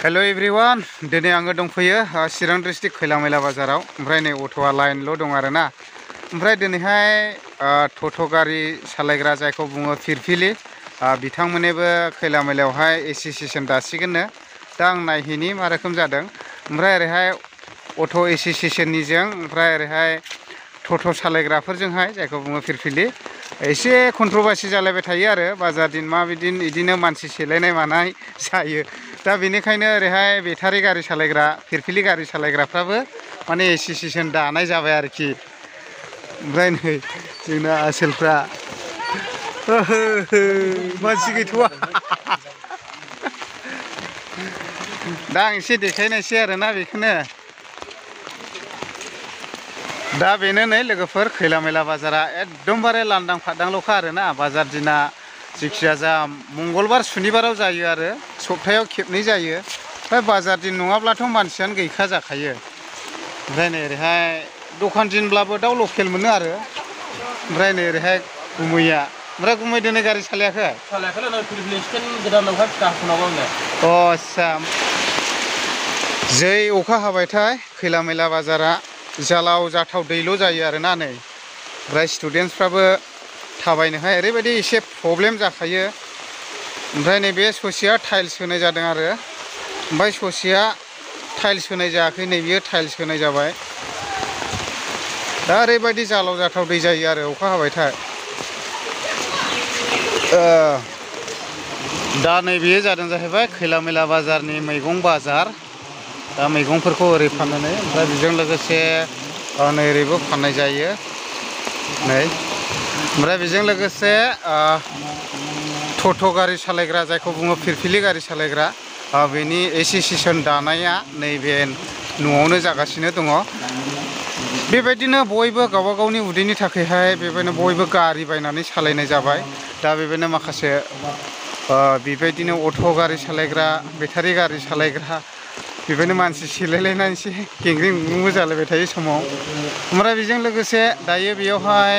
hello everyone दिनै आङो दंफैयो चिरां डिस्ट्रिक्ट खैलामैला बाजाराव ओमफ्राय नै अट'आ लाइनल' दं आरोना ओमफ्राय दिनैहाय टट' गारि सालायग्रा जायखौ बुङो फिरफिलि बिथांमोननिबो खैलामैलायावहाय एस'सिएशन दासिगोननो दा आं नायहैनि मा रोखोम जादों ओमफ्राय ओरैहाय अट' एस'सिएशननिजों ओमफ्राय ओरैहाय टट' सालायग्राफोरजोंहाय जायखौ बुङो फिरफिलि एसे कन्ट्रभार्सि जालायबाय थायो आरो बाजार दिन मा बिदिन इदिनो मानसि सेलायनाय मानाय जायो दा बेनिखायनो ओरैहाय बेटारि गारि सालायग्रा फिरफिलि गारि सालायग्राफ्राबो माने एस'सिएशन दानाय जाबाय आरोखि ओमफ्राय नै जोंना आसोलफ्रा मानसि गैथ'वा दा आं एसे देखायनायसै आरोना बेखौनो दा बेनो नै लोगोफोर खैलामैला बाजारा एकदमबारे लांदां फादांल'खा आरोना बाजार दिना जिखिया जा मंगलबार सुनिबाराव जायो आरो सप्तायाव खेबनै जायो ओमफ्राय बाजार दिन नङाब्लाथ' मानसियानो गैखा जाखायो ओमफ्राय नै ओरैहाय दखान दिनब्लाबो दाउ लकेल मोनो आरो ओमफ्राय नै ओरैहाय गुमैया ओमफ्राय गुमै दिनै गारि सालायाखै आस्सा जै अखा हाबायथाय खैलामैला बाजारा जालाव जाथाव दैल' जायो आरोना नै ओमफ्राय स्टुडेन्टसफ्राबो थाबायनोहाय ओरैबायदि एसे प्रब्लेम जाखायो ओमफ्राय नैबे ससेया टाइल्स होनाय जादों आरो ओमफ्राय ससेया टाइल्स होनाय जायाखै नै बियो टाइल्स होनाय जाबाय दा ओरैबायदि जालाव जाथाव दै जायो आरो अखा हाबायथाय दा नैबेयो जादों जाहैबाय खैलामैला बाजारनि मैगं बाजार दा मैगंफोरखौ ओरै फानो नै ओमफ्राय बेजों लोगोसे नै ओरैबो फाननाय जायो नै ओमफ्राय बेजों लोगोसे टट' गारि सालायग्रा जायखौ बुङो फिरफिलि गारि सालायग्रा बेनि एस'सिएशन दानाया नैबे न'आवनो जागासिनो दङ बेबायदिनो बयबो गावबा गावनि उदैनि थाखायहाय बेबायदिनो बयबो गारि बायनानै सालायनाय जाबाय दा बेबायदिनो माखासे बेबायदिनो अट' गारि सालायग्रा बेटारि गारि सालायग्रा बेबायदिनो मानसि सेलायलायनानैसो गेंग्रें गुंग्रुंबो जालायबाय थायो समाव ओमफ्राय बेजों लोगोसे दायो बेयावहाय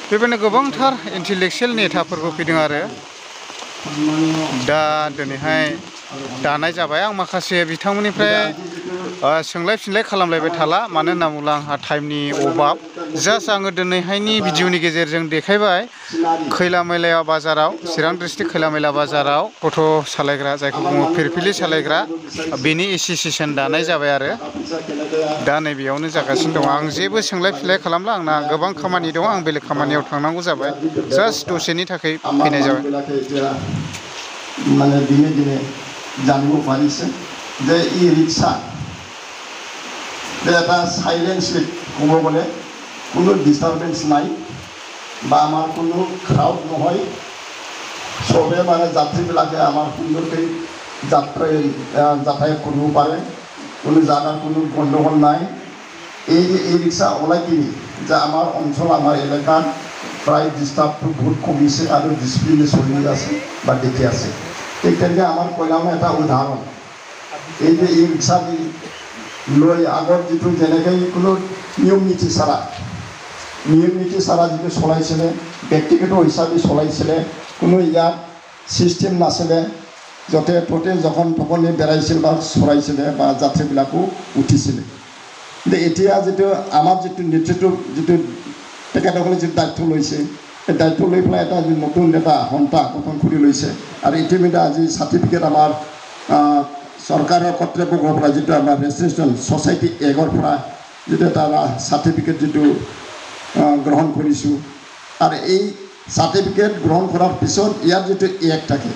बेबायदिनो गोबांथार इन्टेलेक्सुयेल नेताफोरबो फैदों आरो दा दिनैहाय दानाय जाबाय आं माखासे बिथांमोननिफ्राय सोंलाय फिनलाय खालामलायबाय थाला मानो होनना बुङोब्ला आंहा टाइमनि अभाब जास्ट आङो दिनैहायनि भिडिअनि गेजेरजों देखायबाय खैलामैला बाजाराव चिरां डिस्ट्रिक्ट खैलामैला बाजाराव टट' सालायग्रा जायखौ बुङो फिरफिलि सालायग्रा बेनि एस'सिएशन दानाय जाबाय आरो दा नैबेयावनो जागासिनो दङ आं जेबो सोंलाय फिनलाय खालामला आंना गोबां खामानि दं आं बेलेग खामानियाव थांनांगौ जाबाय जास्ट दसेनि थाखाय फैनाय जाबाय মানে দিনে দিনে জানিব পাৰিছে যে ই ৰিক্সা এটা সাইলেন্সলি ক'ব গ'লে কোনো ডিষ্টাৰ্বেঞ্চ নাই বা আমাৰ কোনো ক্ৰাউড নহয় চবে মানে যাত্ৰীবিলাকে আমাৰ সুন্দৰকৈ যাতায়াত কৰিব পাৰে কোনো জাগাৰ কোনো গণ্ডগোল নাই এই যে ই ৰিক্সা ওলাই কিনি যে আমাৰ অঞ্চল আমাৰ এলেকাত প্ৰায় ডিষ্টাৰ্বটো বহুত কমিছে আৰু ডিচিপ্লিনে চলি আছে বা দেখি আছে ঠিক তেনেকৈ আমাৰ কইলামে এটা উদাহৰণ এই যে ই ৰিক্সা লৈ আগত যিটো যেনেকৈ কোনো নিয়ম নীতি চাৰা যিটো চলাইছিলে ব্যক্তিগত হিচাপে চলাইছিলে কোনো ইয়াত ছিষ্টেম নাছিলে য'তে ত'তে যখন তখনে বেৰাইছিল বা চলাইছিলে বা যাত্ৰীবিলাকো উঠিছিলে কিন্তু এতিয়া যিটো আমাৰ যিটো নেতৃত্ব যিটো তেখেতসকলে যিটো দায়িত্ব লৈছে সেই দায়িত্ব লৈ পেলাই এটা নতুন এটা সন্থা গঠন কৰি লৈছে আৰু ইতিমধ্যে আজি চাৰ্টিফিকেট আমাৰ চৰকাৰৰ কৰ্তৃপক্ষৰ পৰা যিটো আমাৰ ৰেজিষ্ট্ৰেশ্যন ছ'চাইটি এগৰ পৰা যিটো এটা চাৰ্টিফিকেট যিটো গ্ৰহণ কৰিছোঁ আৰু এই চাৰ্টিফিকেট গ্ৰহণ কৰাৰ পিছত ইয়াৰ যিটো এক্ট থাকে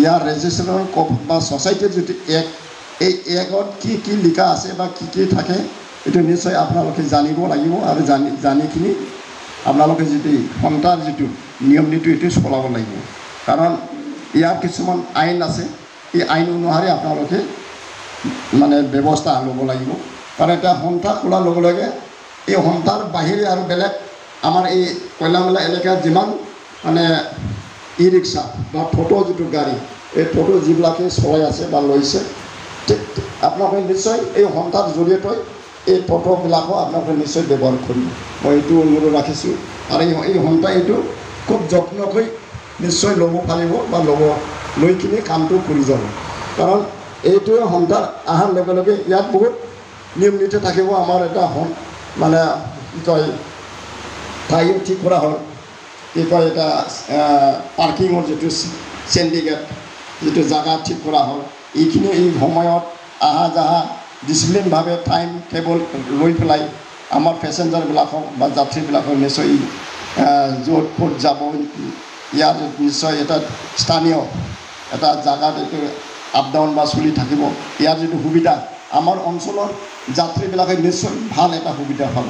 ইয়াৰ ৰেজিষ্ট্ৰেশ্যন বা ছ'চাইটিৰ যিটো এক্ট এই এক্টত কি কি লিখা আছে বা কি কি থাকে এইটো নিশ্চয় আপোনালোকে জানিব লাগিব আৰু জানিখিনি আপোনালোকে যিটো সন্থাৰ যিটো নিয়ম নীতি এইটো চলাব লাগিব কাৰণ ইয়াৰ কিছুমান আইন আছে এই আইন অনুসাৰে আপোনালোকে মানে ব্যৱস্থা ল'ব লাগিব কাৰণ এটা সন্থা খোলাৰ লগে লগে এই সন্থাৰ বাহিৰে আৰু বেলেগ আমাৰ এই কইলামৈলা এলেকাত যিমান মানে ই ৰিক্সা বা টট' যিটো গাড়ী এই টট' যিবিলাকে চলাই আছে বা লৈছে ঠিক আপোনালোকে নিশ্চয় এই সন্থাৰ জৰিয়তে এই টট'বিলাকো আপোনালোকে নিশ্চয় ব্যৱহাৰ কৰিব মই এইটো অনুৰোধ ৰাখিছোঁ আৰু এই সন্থা এইটো খুব যত্নকৈ নিশ্চয় ল'ব পাৰিব বা লৈ কিনে কামটো কৰি যাব কাৰণ এইটো সন্ধ্যা অহাৰ লগে লগে ইয়াত বহুত নিয়ম নীতি থাকিব আমাৰ এটা মানে কি কয় ঠাই ঠিক কৰা হ'ল কি কয় এটা পাৰ্কিঙৰ যিটো চেণ্ডিকেট যিটো জাগা ঠিক কৰা হ'ল এইখিনি এই সময়ত আহা যাহা ডিচিপ্লিনভাৱে টাইম টেবল লৈ পেলাই আমাৰ পেচেঞ্জাৰবিলাকক বা যাত্ৰীবিলাকক নিশ্চয় য'ত ক'ত যাব ইয়াত নিশ্চয় এটা স্থানীয় এটা জাগাত এইটো আপ ডাউন বা চলি থাকিব ইয়াৰ যিটো সুবিধা আমাৰ অঞ্চলৰ যাত্ৰীবিলাকে নিশ্চয় ভাল এটা সুবিধা পাব